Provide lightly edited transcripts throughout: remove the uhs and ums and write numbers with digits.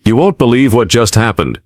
You won't believe what just happened.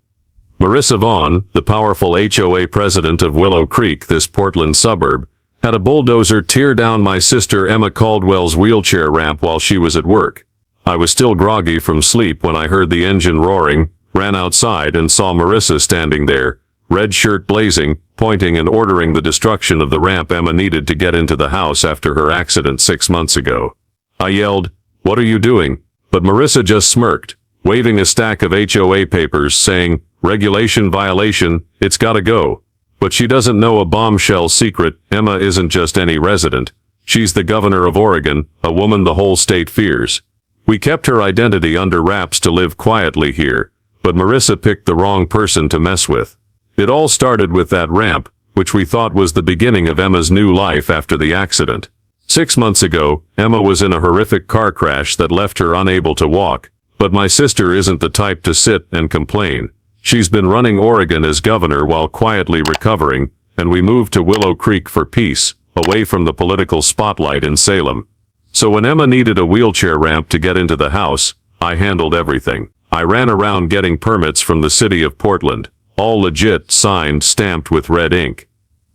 Marissa Vaughn, the powerful HOA president of Willow Creek, this Portland suburb, had a bulldozer tear down my sister Emma Caldwell's wheelchair ramp while she was at work. I was still groggy from sleep when I heard the engine roaring, ran outside and saw Marissa standing there, red shirt blazing, pointing and ordering the destruction of the ramp Emma needed to get into the house after her accident 6 months ago. I yelled, "What are you doing?" But Marissa just smirked, waving a stack of HOA papers saying, "Regulation violation, it's gotta go." But she doesn't know a bombshell secret. Emma isn't just any resident. She's the governor of Oregon, a woman the whole state fears. We kept her identity under wraps to live quietly here, but Marissa picked the wrong person to mess with. It all started with that ramp, which we thought was the beginning of Emma's new life after the accident. 6 months ago, Emma was in a horrific car crash that left her unable to walk, but my sister isn't the type to sit and complain. She's been running Oregon as governor while quietly recovering, and we moved to Willow Creek for peace, away from the political spotlight in Salem. So when Emma needed a wheelchair ramp to get into the house, I handled everything. I ran around getting permits from the city of Portland, all legit, signed, stamped with red ink.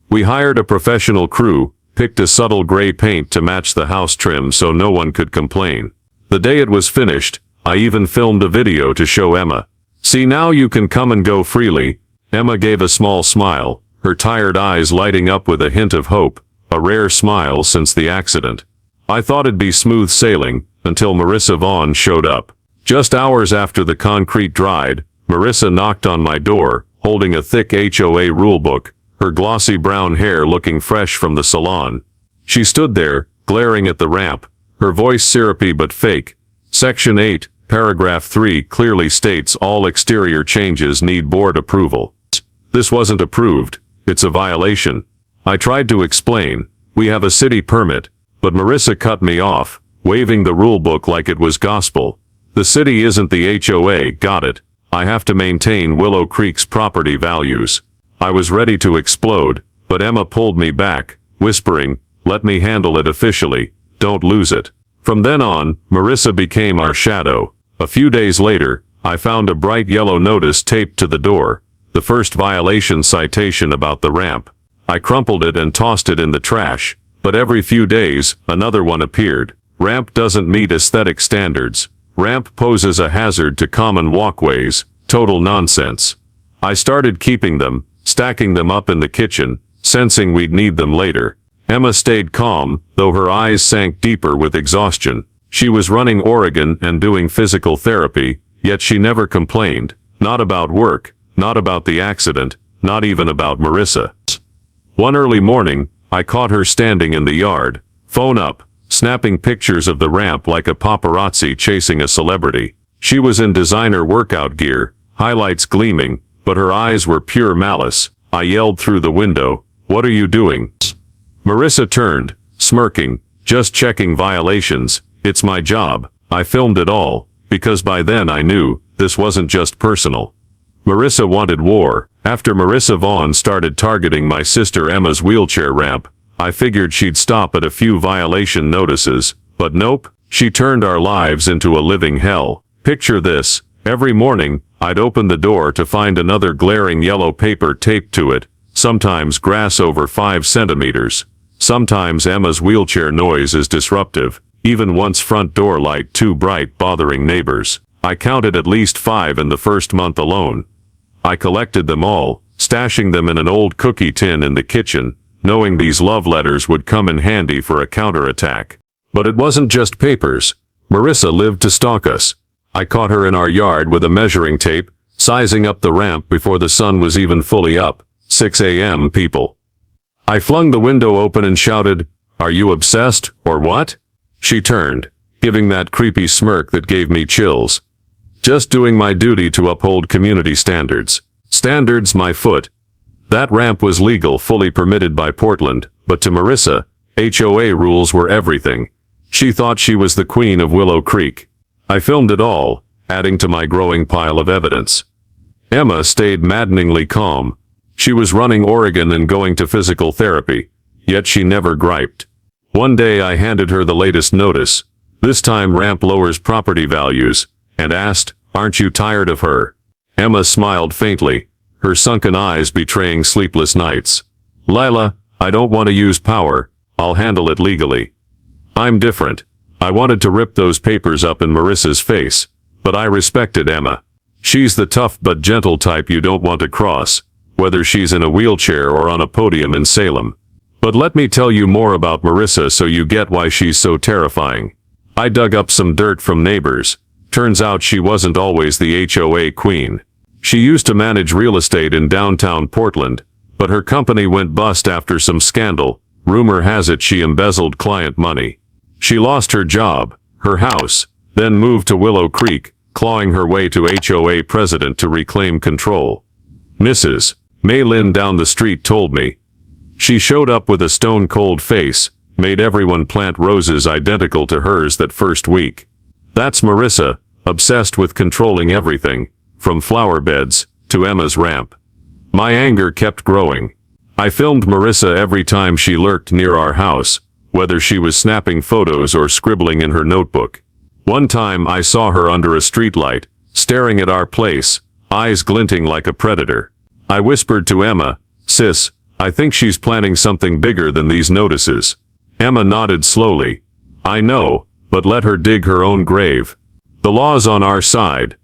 We hired a professional crew, picked a subtle gray paint to match the house trim so no one could complain. The day it was finished, I even filmed a video to show Emma. "See, now you can come and go freely." Emma gave a small smile, her tired eyes lighting up with a hint of hope, a rare smile since the accident. I thought it'd be smooth sailing, until Marissa Vaughn showed up. Just hours after the concrete dried, Marissa knocked on my door, holding a thick HOA rulebook, her glossy brown hair looking fresh from the salon. She stood there, glaring at the ramp, her voice syrupy but fake. Section 8, Paragraph 3 clearly states all exterior changes need board approval. This wasn't approved. It's a violation. I tried to explain. We have a city permit, but Marissa cut me off, waving the rulebook like it was gospel. The city isn't the HOA, got it. I have to maintain Willow Creek's property values. I was ready to explode, but Emma pulled me back, whispering, "Let me handle it officially. Don't lose it." From then on, Marissa became our shadow. A few days later, I found a bright yellow notice taped to the door, the first violation citation about the ramp. I crumpled it and tossed it in the trash, but every few days, another one appeared. Ramp doesn't meet aesthetic standards. Ramp poses a hazard to common walkways. Total nonsense. I started keeping them, stacking them up in the kitchen, sensing we'd need them later. Emma stayed calm, though her eyes sank deeper with exhaustion. She was running Oregon and doing physical therapy, yet she never complained. Not about work, not about the accident, not even about Marissa. One early morning, I caught her standing in the yard, phone up, snapping pictures of the ramp like a paparazzi chasing a celebrity. She was in designer workout gear, highlights gleaming, but her eyes were pure malice. I yelled through the window, "What are you doing?" Marissa turned, smirking, "Just checking violations. It's my job." I filmed it all, because by then I knew, this wasn't just personal. Marissa wanted war. After Marissa Vaughn started targeting my sister Emma's wheelchair ramp, I figured she'd stop at a few violation notices, but nope, she turned our lives into a living hell. Picture this, every morning, I'd open the door to find another glaring yellow paper taped to it, sometimes grass over 5 centimeters. Sometimes Emma's wheelchair noise is disruptive. Even once front door light too bright bothering neighbors. I counted at least 5 in the first month alone. I collected them all, stashing them in an old cookie tin in the kitchen, knowing these love letters would come in handy for a counterattack. But it wasn't just papers. Marissa lived to stalk us. I caught her in our yard with a measuring tape, sizing up the ramp before the sun was even fully up. 6 a.m. people. I flung the window open and shouted, "Are you obsessed, or what?" She turned, giving that creepy smirk that gave me chills. "Just doing my duty to uphold community standards." Standards, my foot. That ramp was legal, fully permitted by Portland, but to Marissa, HOA rules were everything. She thought she was the queen of Willow Creek. I filmed it all, adding to my growing pile of evidence. Emma stayed maddeningly calm. She was running Oregon and going to physical therapy, yet she never griped. One day I handed her the latest notice, this time ramp lowers property values, and asked, Aren't you tired of her? Emma smiled faintly, her sunken eyes betraying sleepless nights. Lila, I don't want to use power, I'll handle it legally. I'm different. I wanted to rip those papers up in Marissa's face, but I respected Emma. She's the tough but gentle type you don't want to cross, whether she's in a wheelchair or on a podium in Salem. But let me tell you more about Marissa so you get why she's so terrifying. I dug up some dirt from neighbors. Turns out she wasn't always the HOA queen. She used to manage real estate in downtown Portland, but her company went bust after some scandal. Rumor has it she embezzled client money. She lost her job, her house, then moved to Willow Creek, clawing her way to HOA president to reclaim control. Mrs. May Lynn down the street told me. She showed up with a stone-cold face, made everyone plant roses identical to hers that first week. That's Marissa, obsessed with controlling everything, from flower beds to Emma's ramp. My anger kept growing. I filmed Marissa every time she lurked near our house, whether she was snapping photos or scribbling in her notebook. One time I saw her under a streetlight, staring at our place, eyes glinting like a predator. I whispered to Emma, "Sis, I think she's planning something bigger than these notices." Emma nodded slowly. I know, but let her dig her own grave. The law's on our side.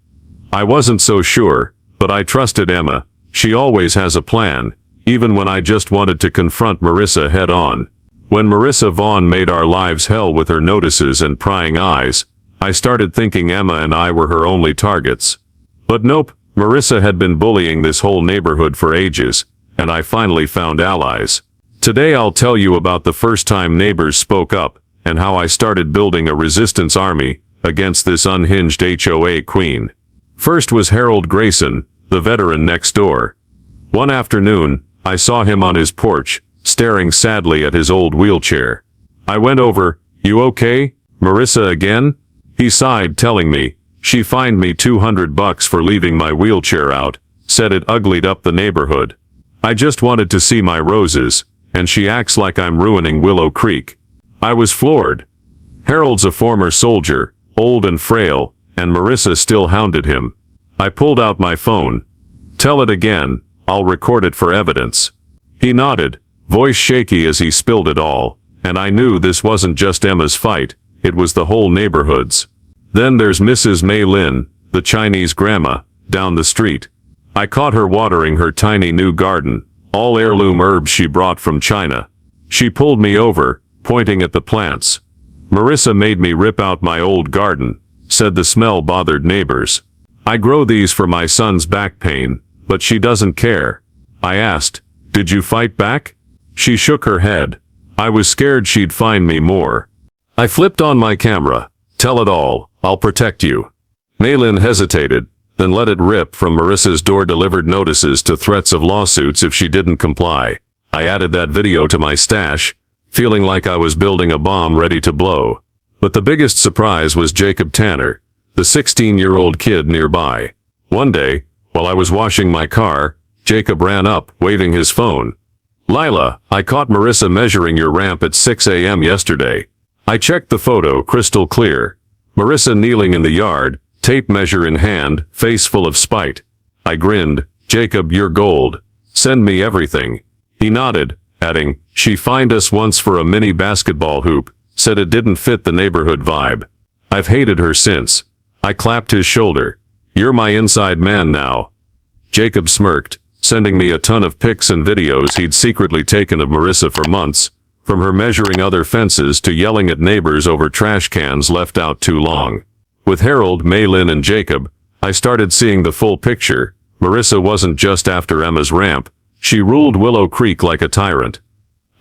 I wasn't so sure, but I trusted Emma. She always has a plan, even when I just wanted to confront Marissa head on. When Marissa Vaughn made our lives hell with her notices and prying eyes, I started thinking Emma and I were her only targets. But nope, Marissa had been bullying this whole neighborhood for ages, and I finally found allies. Today I'll tell you about the first time neighbors spoke up, and how I started building a resistance army against this unhinged HOA queen. First was Harold Grayson, the veteran next door. One afternoon, I saw him on his porch, staring sadly at his old wheelchair. I went over, "You okay, Marissa again?" He sighed, telling me, "She fined me $200 for leaving my wheelchair out, said it uglied up the neighborhood. I just wanted to see my roses, and she acts like I'm ruining Willow Creek." I was floored. Harold's a former soldier, old and frail, and Marissa still hounded him. I pulled out my phone. "Tell it again, I'll record it for evidence." He nodded, voice shaky as he spilled it all, and I knew this wasn't just Emma's fight, it was the whole neighborhood's. Then there's Mrs. May Lynn, the Chinese grandma, down the street. I caught her watering her tiny new garden, all heirloom herbs she brought from China. She pulled me over, pointing at the plants. "Marissa made me rip out my old garden," said the smell bothered neighbors. "I grow these for my son's back pain, but she doesn't care." I asked, "Did you fight back?" She shook her head. I was scared she'd find me more. I flipped on my camera. "Tell it all, I'll protect you." Maylin hesitated, then let it rip from Marissa's door-delivered notices to threats of lawsuits if she didn't comply. I added that video to my stash, feeling like I was building a bomb ready to blow. But the biggest surprise was Jacob Tanner, the 16-year-old kid nearby. One day, while I was washing my car, Jacob ran up, waving his phone. "Lila, I caught Marissa measuring your ramp at 6 a.m. yesterday." I checked the photo, crystal clear. Marissa kneeling in the yard, tape measure in hand, face full of spite. I grinned. "Jacob, you're gold. Send me everything." He nodded, adding, "She fined us once for a mini basketball hoop, said it didn't fit the neighborhood vibe. I've hated her since." I clapped his shoulder. "You're my inside man now." Jacob smirked, sending me a ton of pics and videos he'd secretly taken of Marissa for months, from her measuring other fences to yelling at neighbors over trash cans left out too long. With Harold, Maylin, and Jacob, I started seeing the full picture. Marissa wasn't just after Emma's ramp, she ruled Willow Creek like a tyrant.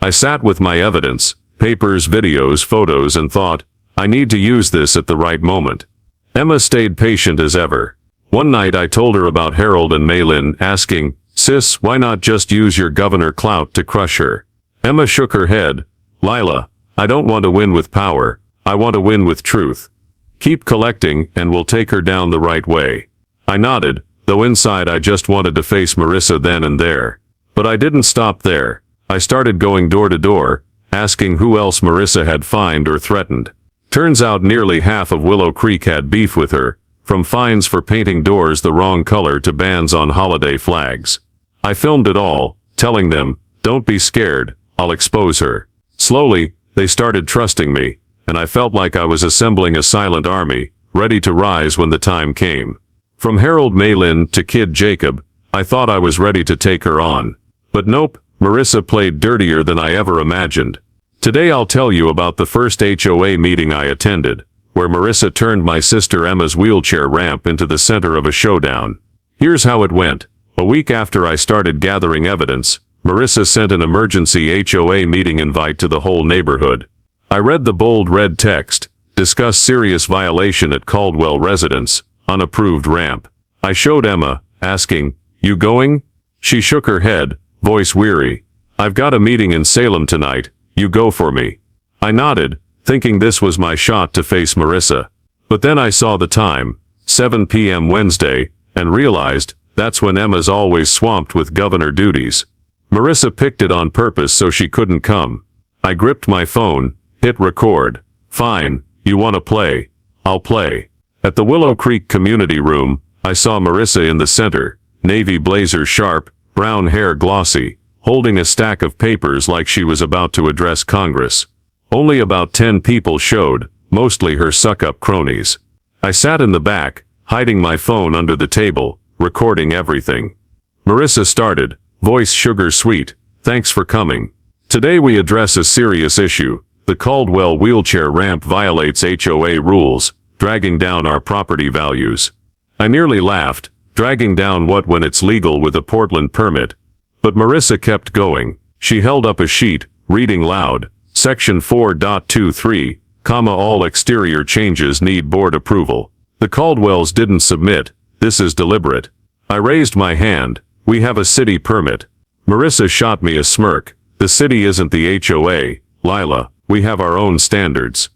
I sat with my evidence, papers, videos, photos, and thought, I need to use this at the right moment. Emma stayed patient as ever. One night I told her about Harold and Maylin, asking, "Sis, why not just use your governor clout to crush her?" Emma shook her head. "Lila, I don't want to win with power, I want to win with truth. Keep collecting and we'll take her down the right way." I nodded, though inside I just wanted to face Marissa then and there. But I didn't stop there. I started going door to door, asking who else Marissa had fined or threatened. Turns out nearly half of Willow Creek had beef with her, from fines for painting doors the wrong color to bans on holiday flags. I filmed it all, telling them, "Don't be scared, I'll expose her." Slowly, they started trusting me, and I felt like I was assembling a silent army, ready to rise when the time came. From Harold Malin to Kid Jacob, I thought I was ready to take her on. But nope, Marissa played dirtier than I ever imagined. Today I'll tell you about the first HOA meeting I attended, where Marissa turned my sister Emma's wheelchair ramp into the center of a showdown. Here's how it went. A week after I started gathering evidence, Marissa sent an emergency HOA meeting invite to the whole neighborhood. I read the bold red text, "Discuss serious violation at Caldwell residence, unapproved ramp." I showed Emma, asking, "You going?" She shook her head, voice weary. "I've got a meeting in Salem tonight, you go for me." I nodded, thinking this was my shot to face Marissa. But then I saw the time, 7 p.m. Wednesday, and realized that's when Emma's always swamped with governor duties. Marissa picked it on purpose so she couldn't come. I gripped my phone, hit record. "Fine, you want to play? I'll play." At the Willow Creek community room, I saw Marissa in the center, navy blazer sharp, brown hair glossy, holding a stack of papers like she was about to address Congress. Only about 10 people showed, mostly her suck-up cronies. I sat in the back, hiding my phone under the table, recording everything. Marissa started, voice sugar sweet, "Thanks for coming. Today we address a serious issue. The Caldwell wheelchair ramp violates HOA rules, dragging down our property values." I nearly laughed, dragging down what when it's legal with a Portland permit. But Marissa kept going. She held up a sheet, reading loud, Section 4.23, all exterior changes need board approval. The Caldwells didn't submit. This is deliberate. I raised my hand. We have a city permit. Marissa shot me a smirk. The city isn't the HOA, Lila. We have our own standards.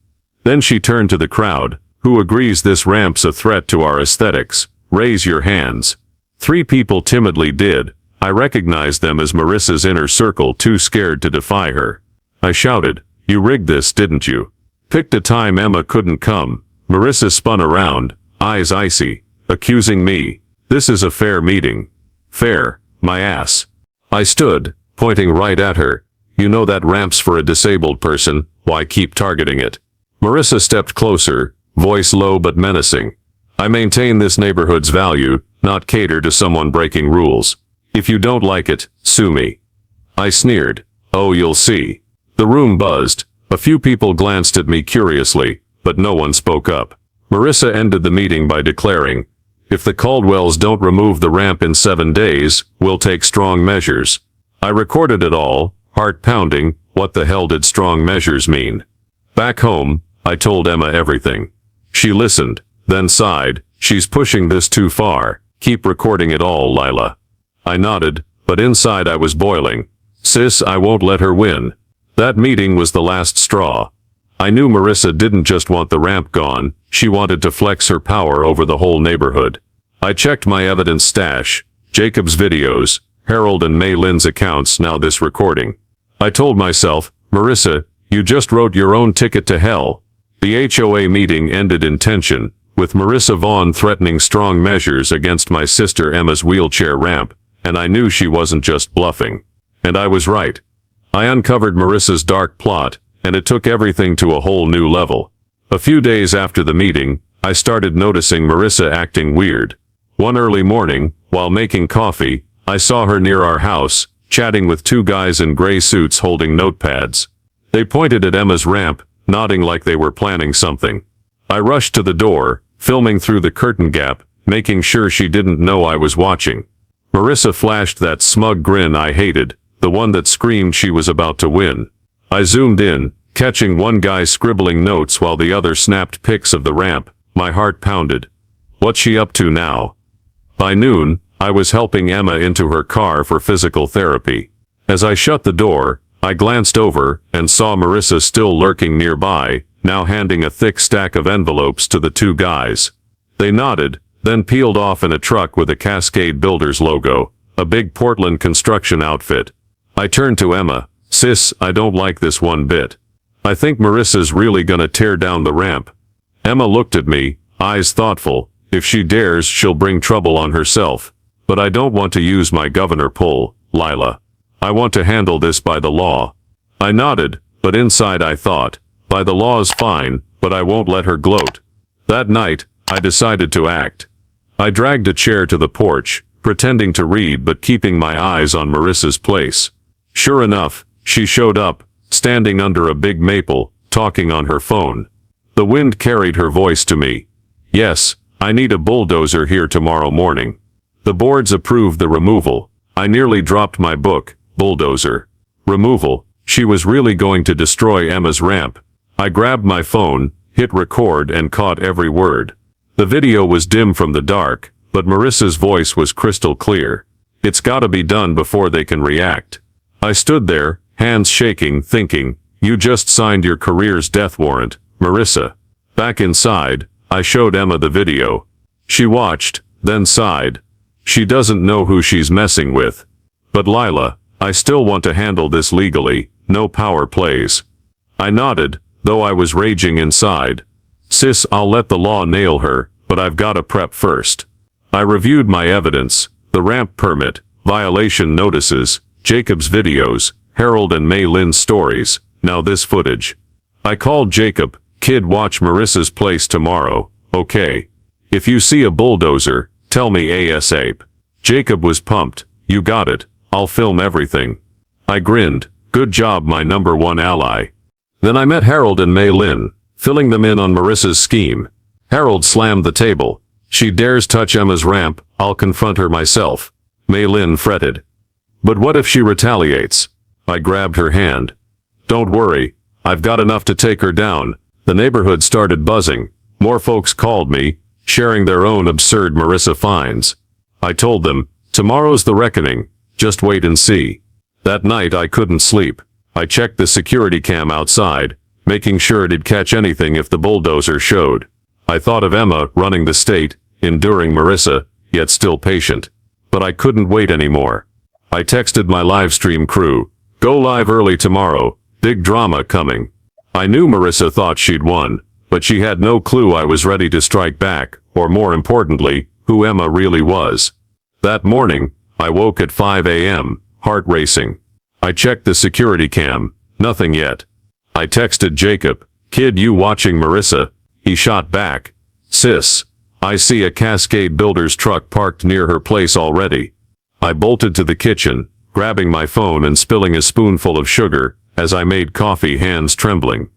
Then she turned to the crowd. Who agrees this ramp's a threat to our aesthetics? Raise your hands. 3 people timidly did. I recognized them as Marissa's inner circle, too scared to defy her. I shouted, "You rigged this, didn't you?" Picked a time Emma couldn't come. Marissa spun around, eyes icy, accusing me. "This is a fair meeting." "Fair, my ass." I stood, pointing right at her. "You know that ramp's for a disabled person, why keep targeting it?" Marissa stepped closer, voice low but menacing. "I maintain this neighborhood's value, not cater to someone breaking rules. If you don't like it, sue me." I sneered. "Oh, you'll see." The room buzzed. A few people glanced at me curiously, but no one spoke up. Marissa ended the meeting by declaring, "If the Caldwells don't remove the ramp in 7 days, we'll take strong measures." I recorded it all, heart pounding. What the hell did strong measures mean? Back home, I told Emma everything. She listened, then sighed. "She's pushing this too far. Keep recording it all, Lila." I nodded, but inside I was boiling. "Sis, I won't let her win." That meeting was the last straw. I knew Marissa didn't just want the ramp gone, she wanted to flex her power over the whole neighborhood. I checked my evidence stash, Jacob's videos, Harold and May Lynn's accounts, now this recording. I told myself, "Marissa, you just wrote your own ticket to hell." The HOA meeting ended in tension, with Marissa Vaughn threatening strong measures against my sister Emma's wheelchair ramp, and I knew she wasn't just bluffing. And I was right. I uncovered Marissa's dark plot, and it took everything to a whole new level. A few days after the meeting, I started noticing Marissa acting weird. One early morning, while making coffee, I saw her near our house, chatting with 2 guys in gray suits holding notepads. They pointed at Emma's ramp, nodding like they were planning something. I rushed to the door, filming through the curtain gap, making sure she didn't know I was watching. Marissa flashed that smug grin I hated, the one that screamed she was about to win. I zoomed in, catching one guy scribbling notes while the other snapped pics of the ramp. My heart pounded. What's she up to now? By noon, I was helping Emma into her car for physical therapy. As I shut the door, I glanced over and saw Marissa still lurking nearby, now handing a thick stack of envelopes to the 2 guys. They nodded, then peeled off in a truck with a Cascade Builders logo, a big Portland construction outfit. I turned to Emma. "Sis, I don't like this one bit. I think Marissa's really gonna tear down the ramp." Emma looked at me, eyes thoughtful. If she dares, she'll bring trouble on herself. But I don't want to use my governor pull, Lila. I want to handle this by the law. I nodded, but inside I thought, by the law's fine, but I won't let her gloat. That night, I decided to act. I dragged a chair to the porch, pretending to read but keeping my eyes on Marissa's place. Sure enough, she showed up, standing under a big maple, talking on her phone. The wind carried her voice to me. Yes, I need a bulldozer here tomorrow morning. The boards approved the removal. I nearly dropped my book, Bulldozer. Removal. She was really going to destroy Emma's ramp. I grabbed my phone, hit record and caught every word. The video was dim from the dark, but Marissa's voice was crystal clear. It's gotta be done before they can react. I stood there, hands shaking, thinking, you just signed your career's death warrant, Marissa. Back inside, I showed Emma the video. She watched, then sighed. She doesn't know who she's messing with. But Lila, I still want to handle this legally, no power plays. I nodded, though I was raging inside. Sis, I'll let the law nail her, but I've gotta prep first. I reviewed my evidence, the ramp permit, violation notices, Jacob's videos, Harold and May Lynn's stories, now this footage. I called Jacob, kid, watch Marissa's place tomorrow, okay? If you see a bulldozer, tell me ASAP. Jacob was pumped, you got it, I'll film everything. I grinned, good job my number one ally. Then I met Harold and May Lynn, filling them in on Marissa's scheme. Harold slammed the table. She dares touch Emma's ramp, I'll confront her myself. May Lynn fretted. But what if she retaliates? I grabbed her hand. Don't worry, I've got enough to take her down. The neighborhood started buzzing. More folks called me, sharing their own absurd Marissa finds. I told them, tomorrow's the reckoning, just wait and see. That night I couldn't sleep. I checked the security cam outside, making sure it'd catch anything if the bulldozer showed. I thought of Emma running the state, enduring Marissa, yet still patient. But I couldn't wait anymore. I texted my livestream crew, go live early tomorrow, big drama coming. I knew Marissa thought she'd won, but she had no clue I was ready to strike back, or more importantly, who Emma really was. That morning, I woke at 5 a.m., heart racing. I checked the security cam, nothing yet. I texted Jacob, kid, you watching Marissa? He shot back, sis, I see a Cascade Builders truck parked near her place already. I bolted to the kitchen, grabbing my phone and spilling a spoonful of sugar, as I made coffee, hands trembling.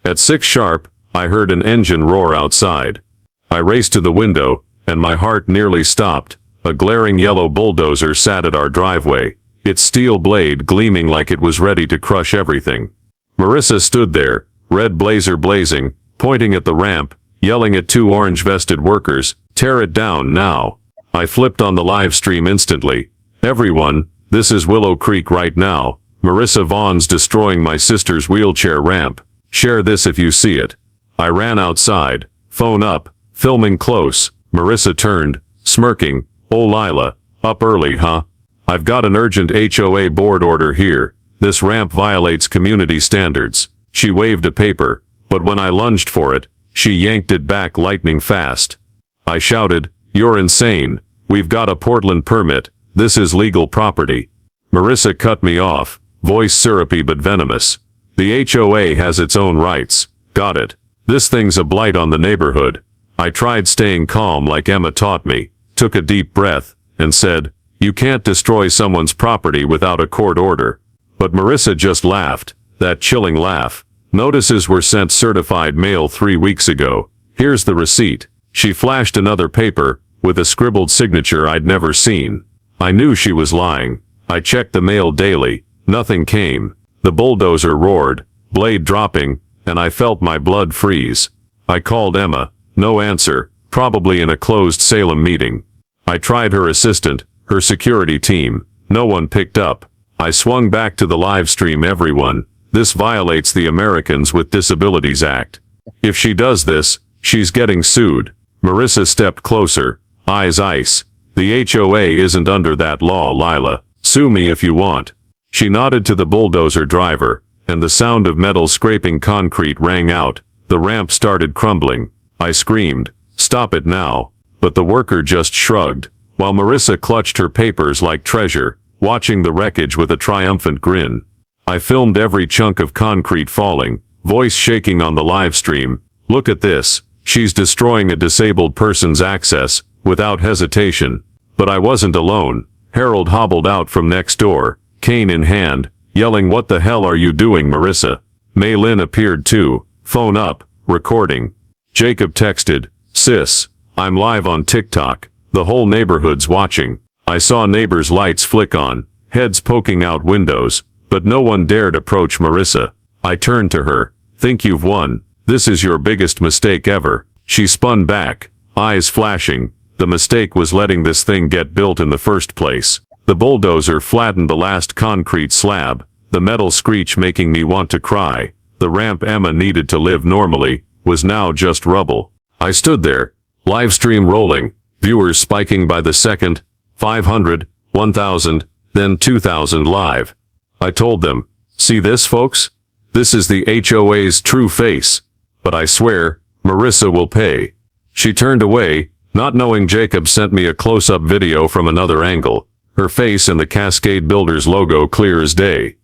At 6 sharp, I heard an engine roar outside. I raced to the window, and my heart nearly stopped. A glaring yellow bulldozer sat at our driveway, its steel blade gleaming like it was ready to crush everything. Marissa stood there, red blazer blazing, pointing at the ramp, yelling at 2 orange-vested workers, tear it down now. I flipped on the live stream instantly. Everyone, this is Willow Creek right now. Marissa Vaughn's destroying my sister's wheelchair ramp. Share this if you see it. I ran outside, phone up, filming close. Marissa turned, smirking, oh Lila, up early huh? I've got an urgent HOA board order here. This ramp violates community standards. She waved a paper, but when I lunged for it, she yanked it back lightning fast. I shouted, you're insane. We've got a Portland permit. This is legal property. Marissa cut me off, voice syrupy but venomous. The HOA has its own rights. Got it. This thing's a blight on the neighborhood. I tried staying calm like Emma taught me, took a deep breath, and said, you can't destroy someone's property without a court order. But Marissa just laughed, that chilling laugh. Notices were sent certified mail 3 weeks ago. Here's the receipt. She flashed another paper, with a scribbled signature I'd never seen. I knew she was lying. I checked the mail daily. Nothing came. The bulldozer roared, blade dropping, and I felt my blood freeze. I called Emma. No answer, probably in a closed Salem meeting. I tried her assistant, her security team. No one picked up. I swung back to the live stream. Everyone, this violates the Americans with Disabilities Act. If she does this, she's getting sued. Marissa stepped closer, eyes ice. The HOA isn't under that law, Lila. Sue me if you want. She nodded to the bulldozer driver, and the sound of metal scraping concrete rang out. The ramp started crumbling. I screamed, stop it now. but the worker just shrugged, while Marissa clutched her papers like treasure, watching the wreckage with a triumphant grin. I filmed every chunk of concrete falling, voice shaking on the live stream. Look at this, she's destroying a disabled person's access, without hesitation. But I wasn't alone. Harold hobbled out from next door, cane in hand, yelling, "What the hell are you doing, Marissa?" Mei Lin appeared too, phone up, recording. Jacob texted, "Sis, I'm live on TikTok. The whole neighborhood's watching." I saw neighbors' lights flick on, heads poking out windows, but no one dared approach Marissa. I turned to her. "Think you've won? This is your biggest mistake ever." She spun back, eyes flashing. The mistake was letting this thing get built in the first place. The bulldozer flattened the last concrete slab, the metal screech making me want to cry. The ramp Emma needed to live normally was now just rubble. I stood there, live stream rolling, viewers spiking by the second, 500, 1,000, then 2,000 live. I told them, "See this, folks? This is the HOA's true face. But I swear, Marissa will pay." She turned away, not knowing Jacob sent me a close-up video from another angle, her face and the Cascade Builders logo clear as day.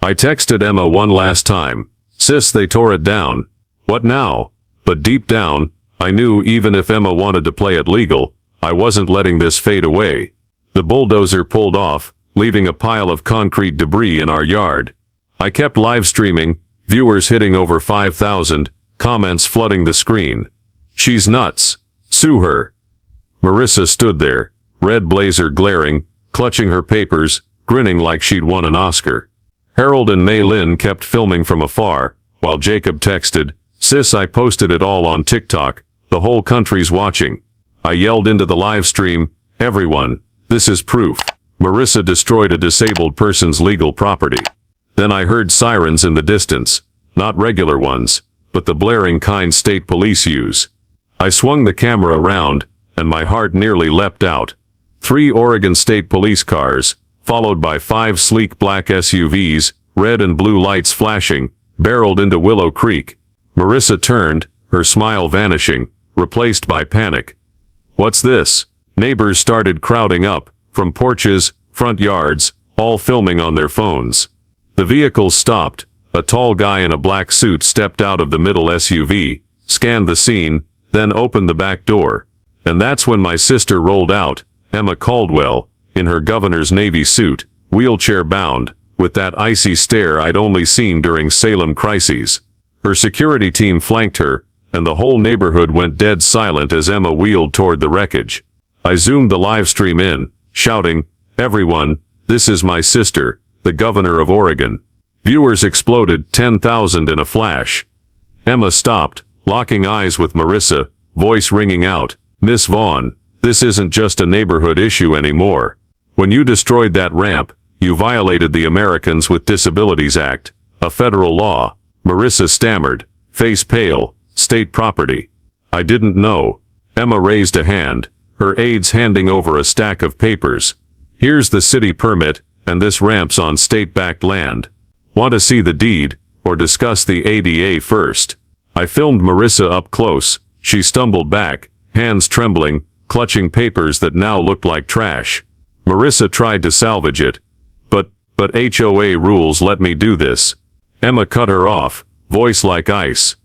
I texted Emma one last time. "Sis, they tore it down. What now?" But deep down, I knew even if Emma wanted to play it legal, I wasn't letting this fade away. The bulldozer pulled off, leaving a pile of concrete debris in our yard. I kept live streaming, viewers hitting over 5,000, comments flooding the screen. "She's nuts. Sue her." Marissa stood there, red blazer glaring, clutching her papers, grinning like she'd won an Oscar. Harold and Mei Lin kept filming from afar, while Jacob texted, "Sis, I posted it all on TikTok. The whole country's watching." I yelled into the live stream, "Everyone, this is proof. Marissa destroyed a disabled person's legal property." Then I heard sirens in the distance, not regular ones, but the blaring kind state police use. I swung the camera around, and my heart nearly leapt out. 3 Oregon State Police cars, followed by 5 sleek black SUVs, red and blue lights flashing, barreled into Willow Creek. Marissa turned, her smile vanishing, replaced by panic. "What's this?" Neighbors started crowding up, from porches, front yards, all filming on their phones. The vehicle stopped. A tall guy in a black suit stepped out of the middle SUV, scanned the scene, then opened the back door. And that's when my sister rolled out, Emma Caldwell, in her governor's Navy suit, wheelchair-bound, with that icy stare I'd only seen during Salem crises. Her security team flanked her, and the whole neighborhood went dead silent as Emma wheeled toward the wreckage. I zoomed the live stream in, shouting, "Everyone, this is my sister, the governor of Oregon." Viewers exploded, 10,000 in a flash. Emma stopped, locking eyes with Marissa, voice ringing out, "Miss Vaughn, this isn't just a neighborhood issue anymore. When you destroyed that ramp, you violated the Americans with Disabilities Act, a federal law." Marissa stammered, face pale, "State property. I didn't know." Emma raised a hand, her aides handing over a stack of papers. "Here's the city permit, and this ramp's on state-backed land. Want to see the deed, or discuss the ADA first?" I filmed Marissa up close. She stumbled back, hands trembling, clutching papers that now looked like trash. Marissa tried to salvage it. But HOA rules let me do this." Emma cut her off, voice like ice.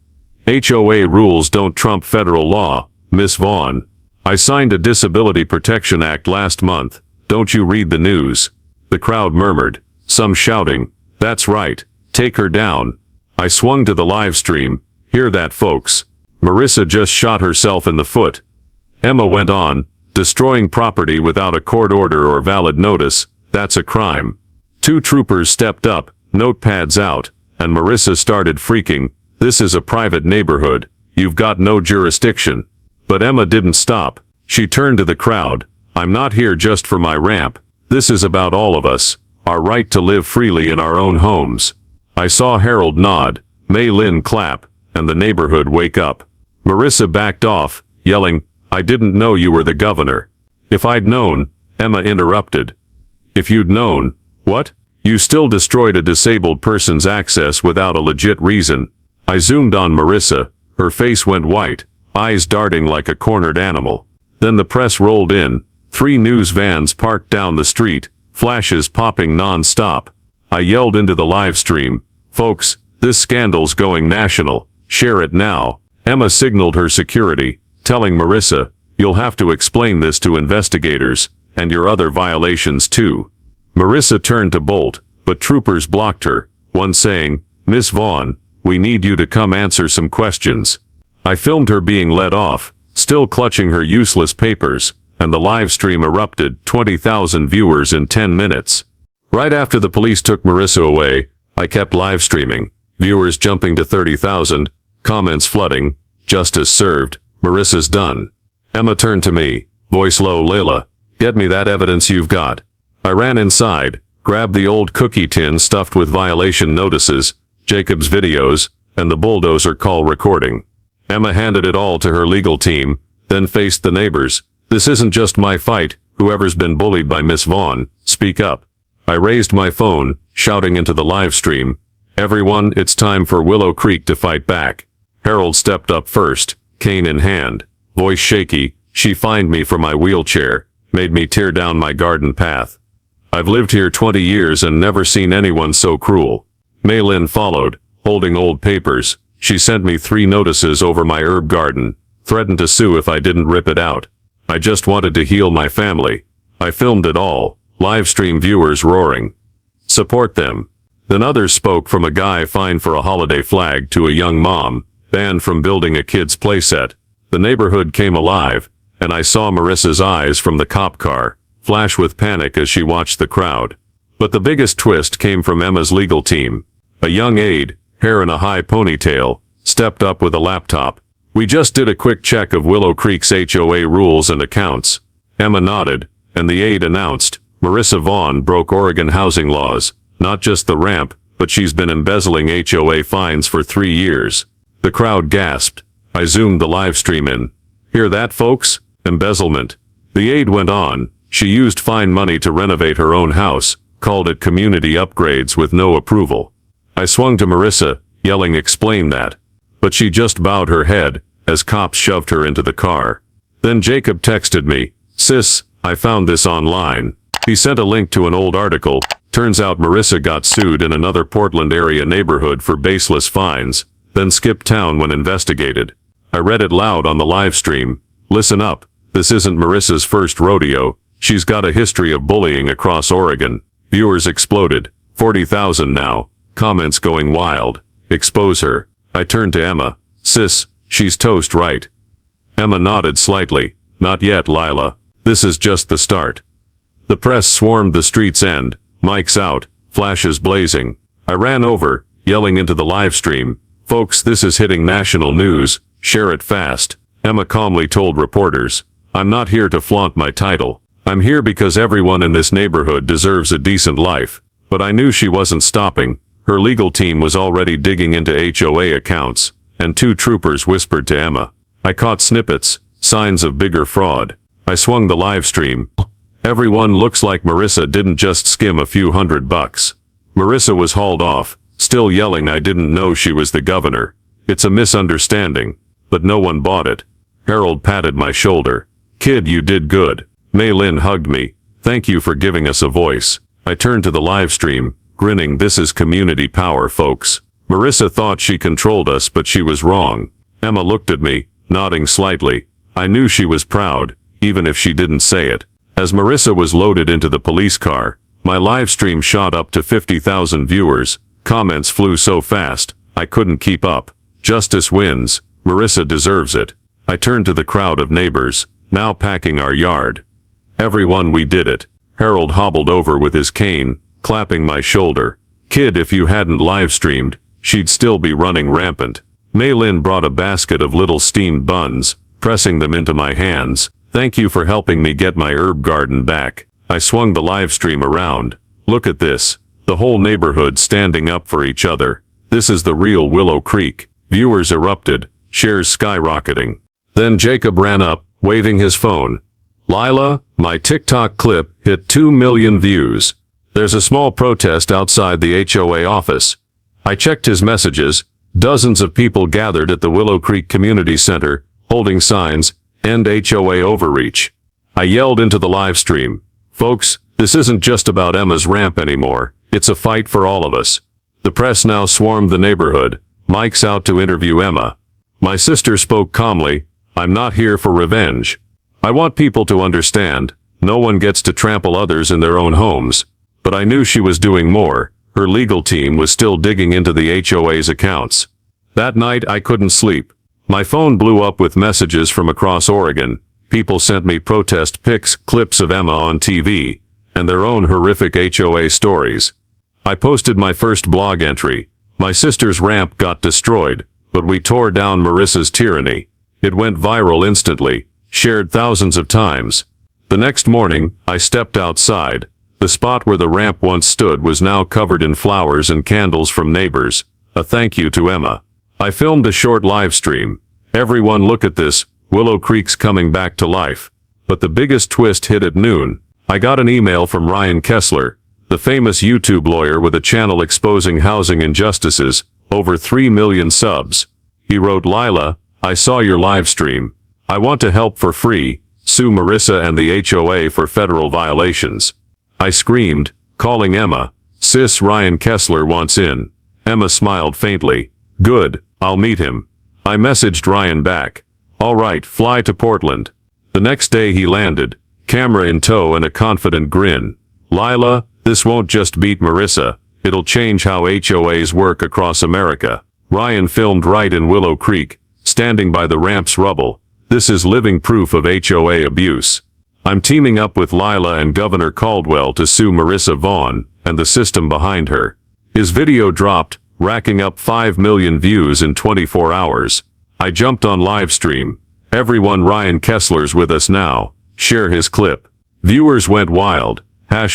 "HOA rules don't trump federal law, Miss Vaughn. I signed a Disability Protection Act last month. Don't you read the news?" The crowd murmured, some shouting, "That's right, take her down." I swung to the live stream. "Hear that, folks? Marissa just shot herself in the foot." Emma went on, "Destroying property without a court order or valid notice, that's a crime." 2 troopers stepped up, notepads out, and Marissa started freaking, "This is a private neighborhood. You've got no jurisdiction." But Emma didn't stop. She turned to the crowd. "I'm not here just for my ramp. This is about all of us, our right to live freely in our own homes." I saw Harold nod, Mei Lin clap, and the neighborhood wake up. Marissa backed off, yelling, "I didn't know you were the governor." "If I'd known," Emma interrupted. "If you'd known, what? You still destroyed a disabled person's access without a legit reason." I zoomed on Marissa. Her face went white, eyes darting like a cornered animal. Then the press rolled in, 3 news vans parked down the street, flashes popping non-stop. I yelled into the live stream, "Folks, this scandal's going national, share it now." Emma signaled her security, telling Marissa, "You'll have to explain this to investigators, and your other violations too." Marissa turned to bolt, but troopers blocked her, one saying, "Miss Vaughn, we need you to come answer some questions." I filmed her being let off, still clutching her useless papers, and the live stream erupted, 20,000 viewers in 10 minutes. Right after the police took Marissa away, I kept live streaming, viewers jumping to 30,000, comments flooding, "Justice served, Marissa's done." Emma turned to me, voice low, "Layla, get me that evidence you've got." I ran inside, grabbed the old cookie tin stuffed with violation notices, Jacob's videos, and the bulldozer call recording. Emma handed it all to her legal team, then faced the neighbors. "This isn't just my fight, whoever's been bullied by Miss Vaughn, speak up." I raised my phone, shouting into the live stream, "Everyone, it's time for Willow Creek to fight back." Harold stepped up first, cane in hand, voice shaky. She fined me for my wheelchair, made me tear down my garden path. "I've lived here 20 years and never seen anyone so cruel." Maylin followed, holding old papers. She sent me 3 notices over my herb garden, threatened to sue if I didn't rip it out. I just wanted to heal my family. I filmed it all, live stream viewers roaring, "Support them." Then others spoke, from a guy fined for a holiday flag to a young mom, banned from building a kid's playset. The neighborhood came alive, and I saw Marissa's eyes from the cop car flash with panic as she watched the crowd. But the biggest twist came from Emma's legal team. A young aide, hair in a high ponytail, stepped up with a laptop. "We just did a quick check of Willow Creek's HOA rules and accounts." Emma nodded, and the aide announced, "Marissa Vaughn broke Oregon housing laws, not just the ramp, but she's been embezzling HOA fines for 3 years." The crowd gasped. I zoomed the live stream in. "Hear that, folks? Embezzlement." The aide went on, "She used fine money to renovate her own house, called it community upgrades with no approval." I swung to Marissa, yelling, "Explain that." But she just bowed her head, as cops shoved her into the car. Then Jacob texted me, "Sis, I found this online." He sent a link to an old article. Turns out Marissa got sued in another Portland area neighborhood for baseless fines, then skipped town when investigated. I read it loud on the live stream. "Listen up, this isn't Marissa's first rodeo. She's got a history of bullying across Oregon." Viewers exploded, 40,000 now, comments going wild. "Expose her." I turned to Emma, "Sis, she's toast, right?" Emma nodded slightly. "Not yet, Lila. This is just the start." The press swarmed the street's end, mics out, flashes blazing. I ran over, yelling into the live stream, "Folks, this is hitting national news, share it fast." Emma calmly told reporters, "I'm not here to flaunt my title. I'm here because everyone in this neighborhood deserves a decent life." But I knew she wasn't stopping. Her legal team was already digging into HOA accounts, and 2 troopers whispered to Emma. I caught snippets, signs of bigger fraud. I swung the live stream. "Everyone, looks like Marissa didn't just skim a few $100. Marissa was hauled off, still yelling I didn't know she was the governor. It's a misunderstanding." But no one bought it. Harold patted my shoulder. "Kid, you did good." Maylin hugged me. "Thank you for giving us a voice." I turned to the live stream, grinning. "This is community power, folks." Marissa thought she controlled us, but she was wrong. Emma looked at me, nodding slightly. I knew she was proud, even if she didn't say it. As Marissa was loaded into the police car, my live stream shot up to 50,000 viewers. Comments flew so fast, I couldn't keep up. "Justice wins. Marissa deserves it." I turned to the crowd of neighbors, now packing our yard. "Everyone, we did it." Harold hobbled over with his cane, clapping my shoulder. "Kid, if you hadn't live streamed, she'd still be running rampant." Maylin brought a basket of little steamed buns, pressing them into my hands. "Thank you for helping me get my herb garden back." I swung the live stream around. "Look at this. The whole neighborhood standing up for each other. This is the real Willow Creek." Viewers erupted, shares skyrocketing. Then Jacob ran up, waving his phone. "Lila, my TikTok clip hit 2 million views. There's a small protest outside the HOA office." I checked his messages. Dozens of people gathered at the Willow Creek Community Center, holding signs, End HOA overreach. I yelled into the live stream. Folks, this isn't just about Emma's ramp anymore. It's a fight for all of us. The press now swarmed the neighborhood. Mike's out to interview Emma. My sister spoke calmly. I'm not here for revenge. I want people to understand. No one gets to trample others in their own homes. But I knew she was doing more. Her legal team was still digging into the HOA's accounts. That night I couldn't sleep. My phone blew up with messages from across Oregon. People sent me protest pics, clips of Emma on TV, and their own horrific HOA stories. I posted my first blog entry. My sister's ramp got destroyed, but we tore down Marissa's tyranny. It went viral instantly, shared thousands of times. The next morning, I stepped outside. The spot where the ramp once stood was now covered in flowers and candles from neighbors. A thank you to Emma. I filmed a short live stream. Everyone look at this, Willow Creek's coming back to life. But the biggest twist hit at noon. I got an email from Ryan Kessler, the famous YouTube lawyer with a channel exposing housing injustices, over 3 million subs. He wrote, Lila, I saw your live stream. I want to help for free. Sue Marissa and the HOA for federal violations. I screamed, calling Emma. Sis, Ryan Kessler wants in. Emma smiled faintly. Good, I'll meet him. I messaged Ryan back. All right, fly to Portland. The next day he landed, camera in tow and a confident grin. Lila, this won't just beat Marissa, it'll change how HOAs work across America. Ryan filmed right in Willow Creek, standing by the ramp's rubble. This is living proof of HOA abuse. I'm teaming up with Lila and Governor Caldwell to sue Marissa Vaughn and the system behind her. His video dropped, racking up 5 million views in 24 hours. I jumped on live stream. Everyone, Ryan Kessler's with us now. Share his clip. Viewers went wild.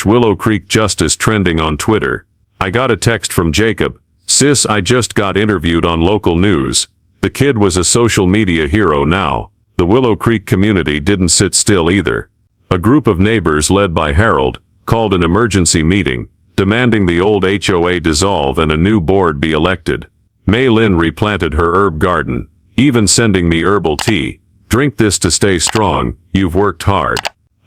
#Willow Creek Justice trending on Twitter. I got a text from Jacob. Sis, I just got interviewed on local news. The kid was a social media hero now. The Willow Creek community didn't sit still either. A group of neighbors led by Harold called an emergency meeting, demanding the old HOA dissolve and a new board be elected. May Lynn replanted her herb garden, even sending me herbal tea. Drink this to stay strong, you've worked hard.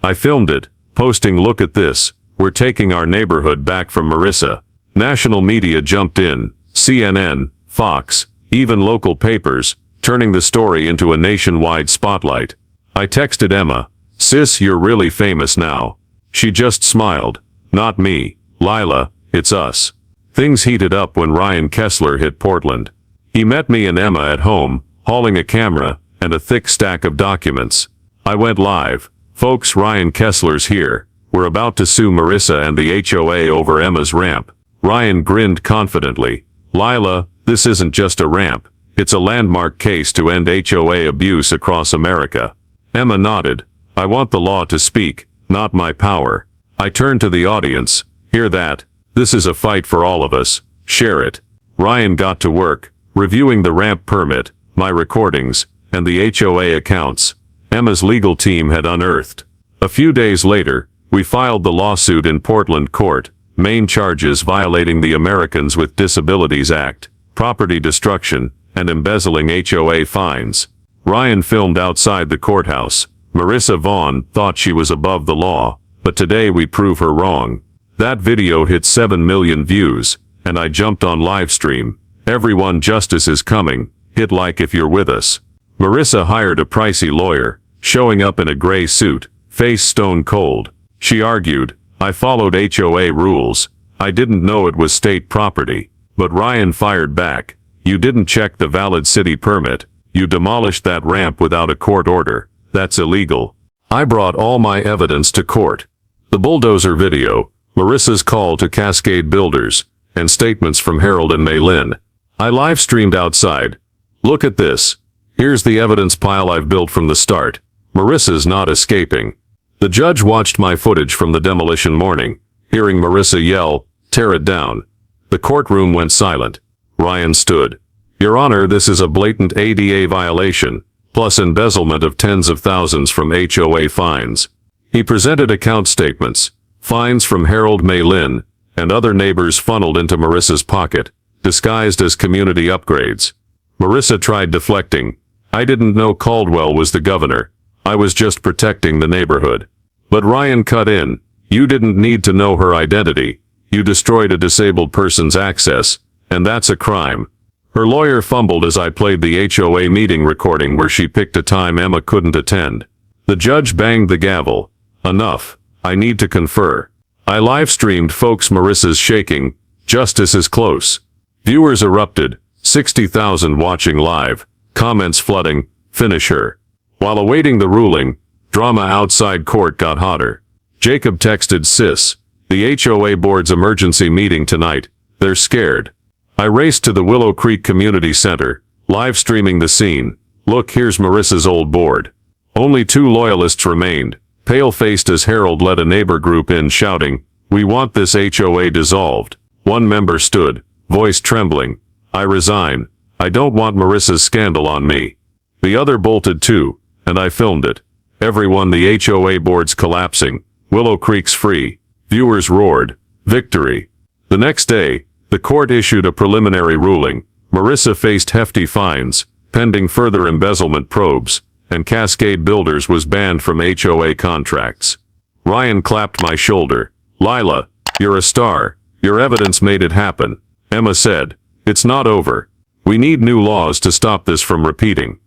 I filmed it, posting, look at this, we're taking our neighborhood back from Marissa. National media jumped in, CNN, Fox, even local papers, turning the story into a nationwide spotlight. I texted Emma, sis, you're really famous now. She just smiled. Not me, Lila, it's us. Things heated up when Ryan Kessler hit Portland. He met me and Emma at home, hauling a camera and a thick stack of documents. I went live. Folks, Ryan Kessler's here. We're about to sue Marissa and the HOA over Emma's ramp. Ryan grinned confidently. Lila, this isn't just a ramp. It's a landmark case to end HOA abuse across America. Emma nodded. I want the law to speak, not my power. I turned to the audience. Hear that? This is a fight for all of us. Share it. Ryan got to work, reviewing the ramp permit, my recordings, and the HOA accounts. Emma's legal team had unearthed. A few days later, we filed the lawsuit in Portland court. Main charges violating the Americans with Disabilities Act, property destruction, and embezzling HOA fines. Ryan filmed outside the courthouse. Marissa Vaughn thought she was above the law, but today we prove her wrong. That video hit 7 million views, and I jumped on live stream. Everyone, justice is coming. Hit like if you're with us. Marissa hired a pricey lawyer, showing up in a gray suit, face stone cold. She argued, I followed HOA rules. I didn't know it was state property. But Ryan fired back. You didn't check the valid city permit. You demolished that ramp without a court order. That's illegal. I brought all my evidence to court. The bulldozer video, Marissa's call to Cascade Builders, and statements from Harold and May Lynn. I live streamed outside. Look at this. Here's the evidence pile I've built from the start. Marissa's not escaping. The judge watched my footage from the demolition morning, hearing Marissa yell, tear it down. The courtroom went silent. Ryan stood. Your Honor, this is a blatant ADA violation, plus embezzlement of tens of thousands from HOA fines. He presented account statements, fines from Harold, May Lynn, and other neighbors funneled into Marissa's pocket, disguised as community upgrades. Marissa tried deflecting. I didn't know Caldwell was the governor. I was just protecting the neighborhood. But Ryan cut in. You didn't need to know her identity. You destroyed a disabled person's access, and that's a crime. Her lawyer fumbled as I played the HOA meeting recording where she picked a time Emma couldn't attend. The judge banged the gavel. Enough. I need to confer. I live-streamed folks. Marissa's shaking. Justice is close. Viewers erupted. 60,000 watching live. Comments flooding. Finish her. While awaiting the ruling, drama outside court got hotter. Jacob texted Sis. The HOA board's emergency meeting tonight. They're scared. I raced to the Willow Creek Community Center, live streaming the scene. Look, here's Marissa's old board. Only 2 loyalists remained, pale-faced as Harold led a neighbor group in shouting, "We want this HOA dissolved." One member stood, voice trembling. "I resign. I don't want Marissa's scandal on me." The other bolted too, and I filmed it. Everyone, the HOA board's collapsing. Willow Creek's free. Viewers roared. Victory. The next day, the court issued a preliminary ruling. Marissa faced hefty fines, pending further embezzlement probes, and Cascade Builders was banned from HOA contracts. Ryan clapped my shoulder. "Lila, you're a star. Your evidence made it happen." Emma said, "It's not over. We need new laws to stop this from repeating."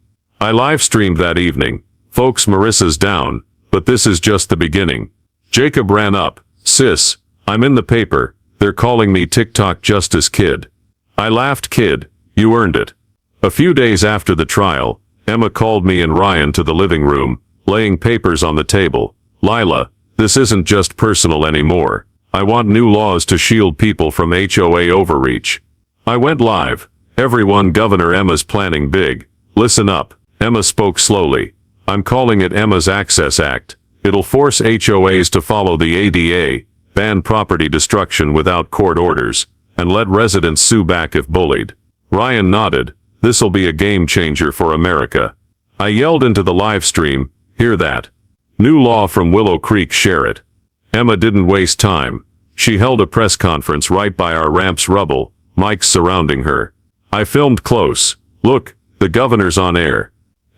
I live-streamed that evening. Folks, Marissa's down, but this is just the beginning. Jacob ran up. "Sis, I'm in the paper. They're calling me TikTok Justice Kid." I laughed. "Kid, you earned it." A few days after the trial, Emma called me and Ryan to the living room, laying papers on the table. "Lila, this isn't just personal anymore. I want new laws to shield people from HOA overreach." I went live. "Everyone, Governor Emma's planning big. Listen up." Emma spoke slowly. "I'm calling it Emma's Access Act. It'll force HOAs to follow the ADA, ban property destruction without court orders, and let residents sue back if bullied." Ryan nodded. "This'll be a game changer for America." I yelled into the live stream, "Hear that? New law from Willow Creek, share it." Emma didn't waste time. She held a press conference right by our ramp's rubble, mics surrounding her. I filmed close. "Look, the governor's on air."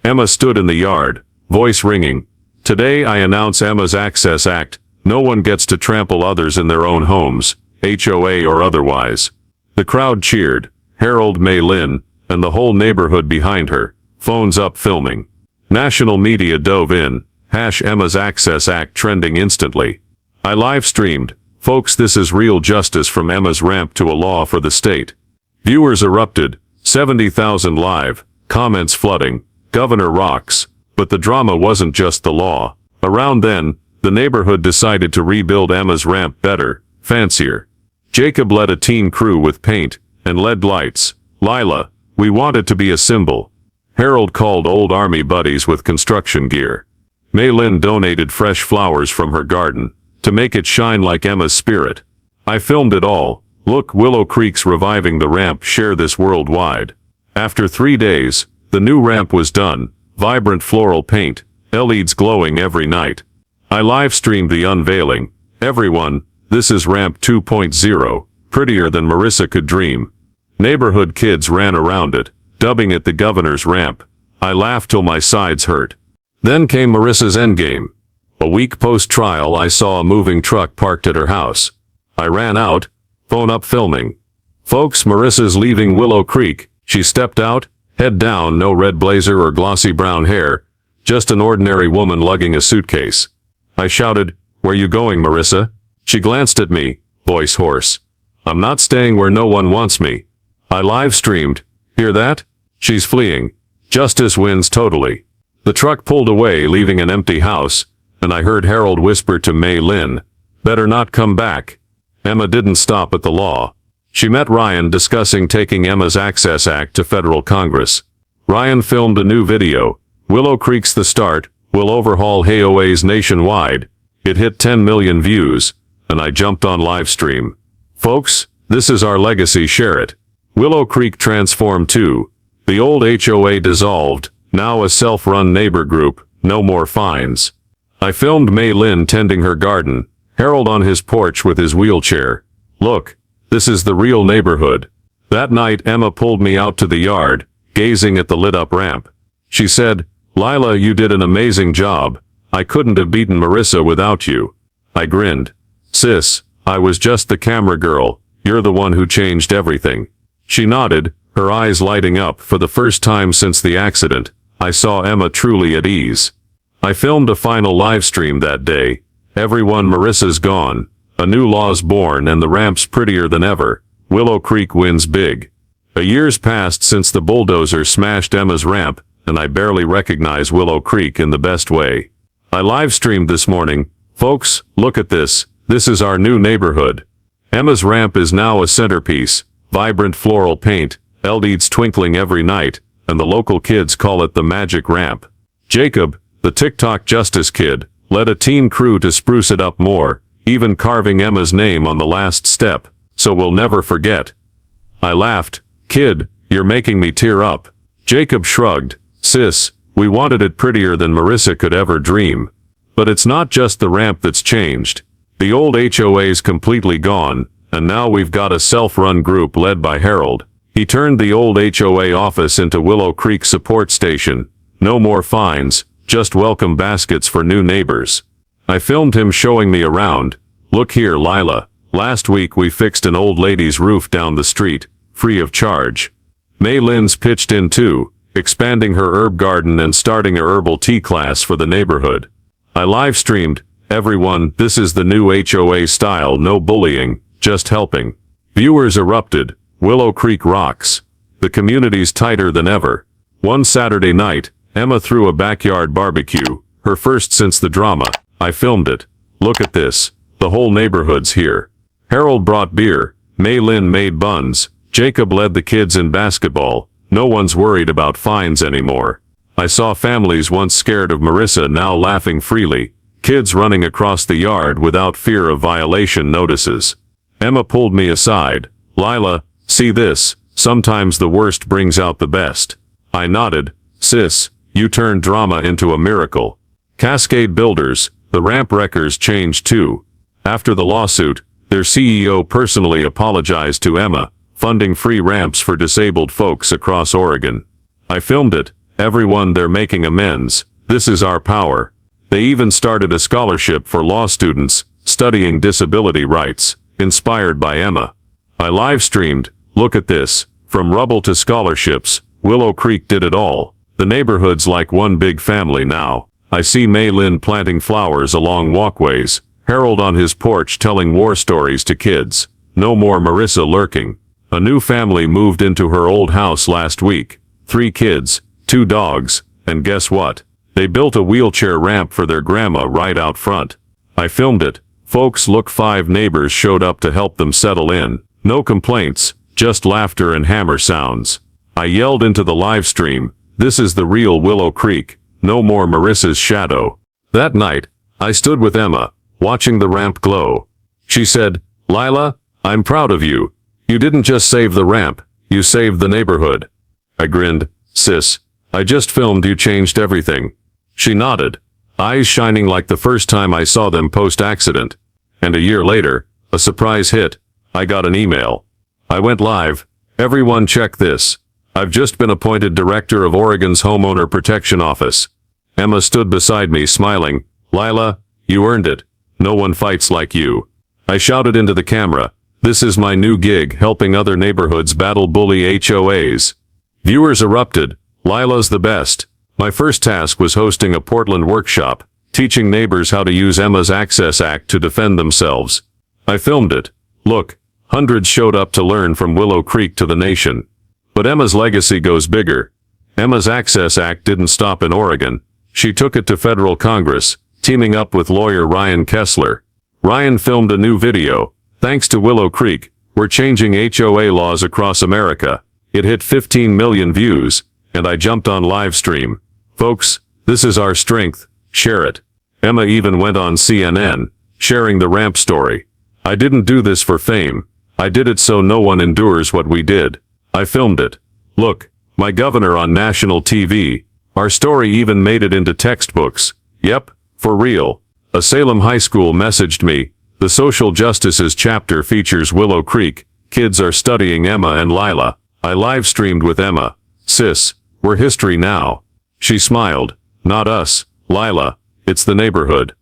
Emma stood in the yard, voice ringing. "Today I announce Emma's Access Act. No one gets to trample others in their own homes, HOA or otherwise." The crowd cheered, Harold, May Lynn, and the whole neighborhood behind her, phones up filming. National media dove in, #Emma's Access Act trending instantly. I live-streamed, "Folks, this is real justice from Emma's ramp to a law for the state." Viewers erupted, 70,000 live, comments flooding, "Governor rocks." But the drama wasn't just the law. Around then, the neighborhood decided to rebuild Emma's ramp better, fancier. Jacob led a teen crew with paint and LED lights. "Lila, we want it to be a symbol." Harold called old army buddies with construction gear. May Lynn donated fresh flowers from her garden to make it shine like Emma's spirit. I filmed it all. "Look, Willow Creek's reviving the ramp. Share this worldwide." After 3 days, the new ramp was done. Vibrant floral paint, LEDs glowing every night. I live-streamed the unveiling. "Everyone, this is Ramp 2.0, prettier than Marissa could dream." Neighborhood kids ran around it, dubbing it the governor's ramp. I laughed till my sides hurt. Then came Marissa's endgame. A week post-trial, I saw a moving truck parked at her house. I ran out, phone up filming. "Folks, Marissa's leaving Willow Creek." She stepped out, head down, no red blazer or glossy brown hair, just an ordinary woman lugging a suitcase. I shouted, "Where you going, Marissa?" She glanced at me, voice hoarse. "I'm not staying where no one wants me." I live-streamed, "Hear that? She's fleeing. Justice wins totally." The truck pulled away, leaving an empty house, and I heard Harold whisper to May Lynn, "Better not come back." Emma didn't stop at the law. She met Ryan discussing taking Emma's Access Act to federal Congress. Ryan filmed a new video. "Willow Creek's the start. We'll overhaul HOAs nationwide." It hit 10 million views, and I jumped on live stream. "Folks, this is our legacy. Share it." Willow Creek transformed too. The old HOA dissolved, now a self-run neighbor group, no more fines. I filmed May Lynn tending her garden, Harold on his porch with his wheelchair. "Look, this is the real neighborhood." That night Emma pulled me out to the yard, gazing at the lit-up ramp. She said, Lila, you did an amazing job. I couldn't have beaten Marissa without you. I grinned. Sis, I was just the camera girl. You're the one who changed everything. She nodded, her eyes lighting up. For the first time since the accident, I saw Emma truly at ease. I filmed a final live stream that day. Everyone, Marissa's gone. A new law's born and the ramp's prettier than ever. Willow Creek wins big. A year's passed since the bulldozer smashed Emma's ramp, and I barely recognize Willow Creek in the best way. I live streamed this morning. Folks, look at this. This is our new neighborhood. Emma's ramp is now a centerpiece. Vibrant floral paint, LEDs twinkling every night, and the local kids call it the magic ramp. Jacob, the TikTok Justice Kid, led a teen crew to spruce it up more, even carving Emma's name on the last step, so we'll never forget. I laughed. Kid, you're making me tear up. Jacob shrugged. Sis, we wanted it prettier than Marissa could ever dream. But it's not just the ramp that's changed. The old HOA's completely gone, and now we've got a self-run group led by Harold. He turned the old HOA office into Willow Creek support station. No more fines, just welcome baskets for new neighbors. I filmed him showing me around. Look here, Lila. Last week we fixed an old lady's roof down the street, free of charge. May Lynn's pitched in too, expanding her herb garden and starting a herbal tea class for the neighborhood. I live streamed. Everyone, this is the new HOA style, no bullying, just helping. Viewers erupted. Willow Creek rocks. The community's tighter than ever. One Saturday night, Emma threw a backyard barbecue, her first since the drama. I filmed it. Look at this. The whole neighborhood's here. Harold brought beer. May Lynn made buns. Jacob led the kids in basketball. No one's worried about fines anymore. I saw families once scared of Marissa now laughing freely. Kids running across the yard without fear of violation notices. Emma pulled me aside. Lila, see this. Sometimes the worst brings out the best. I nodded. Sis, you turned drama into a miracle. Cascade Builders, the ramp wreckers, changed too. After the lawsuit, their CEO personally apologized to Emma, funding free ramps for disabled folks across Oregon. I filmed it. Everyone, they're making amends. This is our power. They even started a scholarship for law students studying disability rights, inspired by Emma. I live streamed. Look at this. From rubble to scholarships, Willow Creek did it all. The neighborhood's like one big family now. I see May Lynn planting flowers along walkways, Harold on his porch telling war stories to kids. No more Marissa lurking. A new family moved into her old house last week. 3 kids, 2 dogs, and guess what? They built a wheelchair ramp for their grandma right out front. I filmed it. Folks, look, 5 neighbors showed up to help them settle in. No complaints, just laughter and hammer sounds. I yelled into the live stream, this is the real Willow Creek, no more Marissa's shadow. That night, I stood with Emma, watching the ramp glow. She said, Lila, I'm proud of you. You didn't just save the ramp, you saved the neighborhood. I grinned. Sis, I just filmed you changed everything. She nodded, eyes shining like the first time I saw them post-accident. And a year later, a surprise hit. I got an email. I went live. Everyone check this. I've just been appointed director of Oregon's Homeowner Protection Office. Emma stood beside me smiling. Lila, you earned it. No one fights like you. I shouted into the camera. This is my new gig, helping other neighborhoods battle bully HOAs. Viewers erupted. Lila's the best. My first task was hosting a Portland workshop, teaching neighbors how to use Emma's Access Act to defend themselves. I filmed it. Look, hundreds showed up to learn from Willow Creek to the nation. But Emma's legacy goes bigger. Emma's Access Act didn't stop in Oregon. She took it to federal Congress, teaming up with lawyer Ryan Kessler. Ryan filmed a new video. Thanks to Willow Creek, we're changing HOA laws across America. It hit 15 million views, and I jumped on live stream. Folks, this is our strength. Share it. Emma even went on CNN, sharing the ramp story. I didn't do this for fame. I did it so no one endures what we did. I filmed it. Look, my governor on national TV. Our story even made it into textbooks. Yep, for real. A Salem high school messaged me. The social justices chapter features Willow Creek. Kids are studying Emma and Lila. I live streamed with Emma. Sis, we're history now. She smiled. Not us, Lila. It's the neighborhood.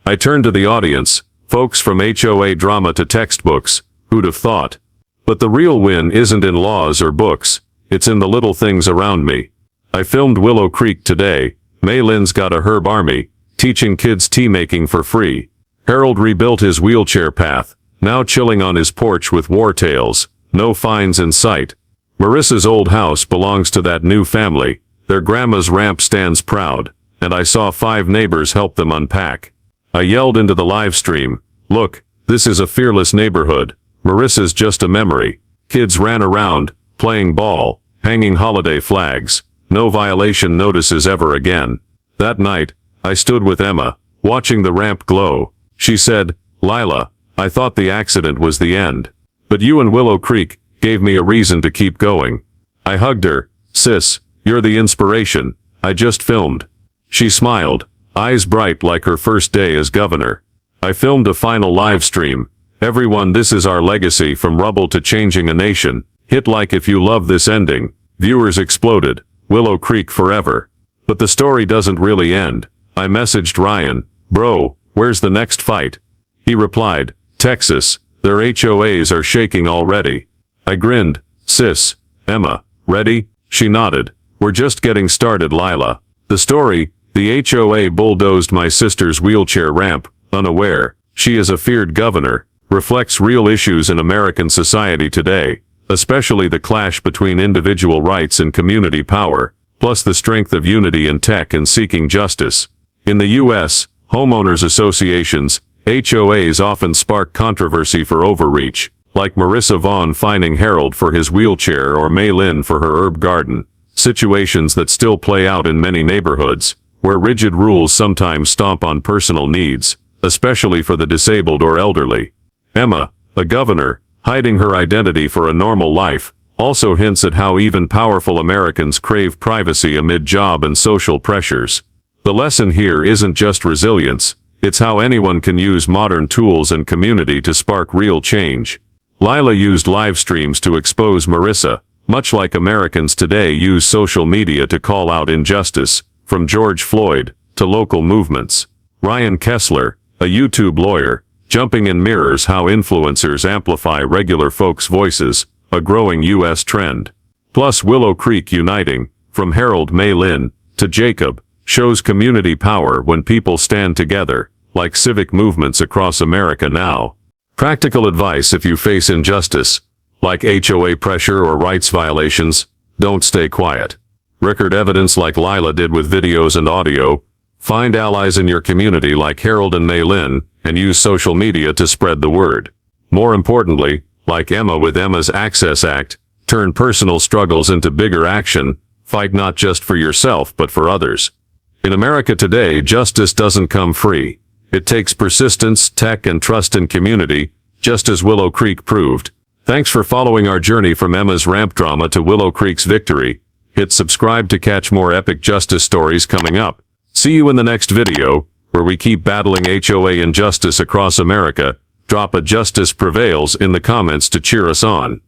I turned to the audience, folks from HOA drama to textbooks. Who'd have thought? But the real win isn't in laws or books. It's in the little things around me. I filmed Willow Creek today. Maylin's got a herb army, teaching kids tea making for free. Harold rebuilt his wheelchair path, now chilling on his porch with war tales. No fines in sight. Marissa's old house belongs to that new family. Their grandma's ramp stands proud, and I saw 5 neighbors help them unpack. I yelled into the live stream, "Look, this is a fearless neighborhood. Marissa's just a memory." Kids ran around, playing ball, hanging holiday flags. No violation notices ever again. That night, I stood with Emma, watching the ramp glow. She said, "Lila, I thought the accident was the end. But you and Willow Creek gave me a reason to keep going." I hugged her. "Sis, you're the inspiration. I just filmed." She smiled, eyes bright like her first day as governor. I filmed a final live stream. "Everyone, this is our legacy, from rubble to changing a nation. Hit like if you love this ending." Viewers exploded. Willow Creek forever. But the story doesn't really end. I messaged Ryan, "Bro, where's the next fight?" He replied, "Texas. Their HOAs are shaking already." I grinned. "Sis, Emma, ready?" She nodded. "We're just getting started, Lila." The story: the HOA bulldozed my sister's wheelchair ramp, unaware she is a feared governor, reflects real issues in American society today, especially the clash between individual rights and community power, plus the strength of unity in tech and seeking justice. In the U.S., homeowners associations, HOAs often spark controversy for overreach, like Marissa Vaughn fining Harold for his wheelchair or Maylin for her herb garden, situations that still play out in many neighborhoods, where rigid rules sometimes stomp on personal needs, especially for the disabled or elderly. Emma, a governor, hiding her identity for a normal life, also hints at how even powerful Americans crave privacy amid job and social pressures. The lesson here isn't just resilience, it's how anyone can use modern tools and community to spark real change. Lila used live streams to expose Marissa, much like Americans today use social media to call out injustice, from George Floyd to local movements. Ryan Kessler, a YouTube lawyer, jumping in mirrors how influencers amplify regular folks' voices, a growing U.S. trend. Plus Willow Creek uniting, from Harold Maylin to Jacob, shows community power when people stand together, like civic movements across America now. Practical advice: if you face injustice, like HOA pressure or rights violations, don't stay quiet. Record evidence like Lila did with videos and audio. Find allies in your community like Harold and Maylin, and use social media to spread the word. More importantly, like Emma with Emma's Access Act, turn personal struggles into bigger action. Fight not just for yourself but for others. In America today, justice doesn't come free. It takes persistence, tech, and trust in community, just as Willow Creek proved. Thanks for following our journey from Emma's ramp drama to Willow Creek's victory. Hit subscribe to catch more epic justice stories coming up. See you in the next video, where we keep battling HOA injustice across America. Drop a "Justice Prevails" in the comments to cheer us on.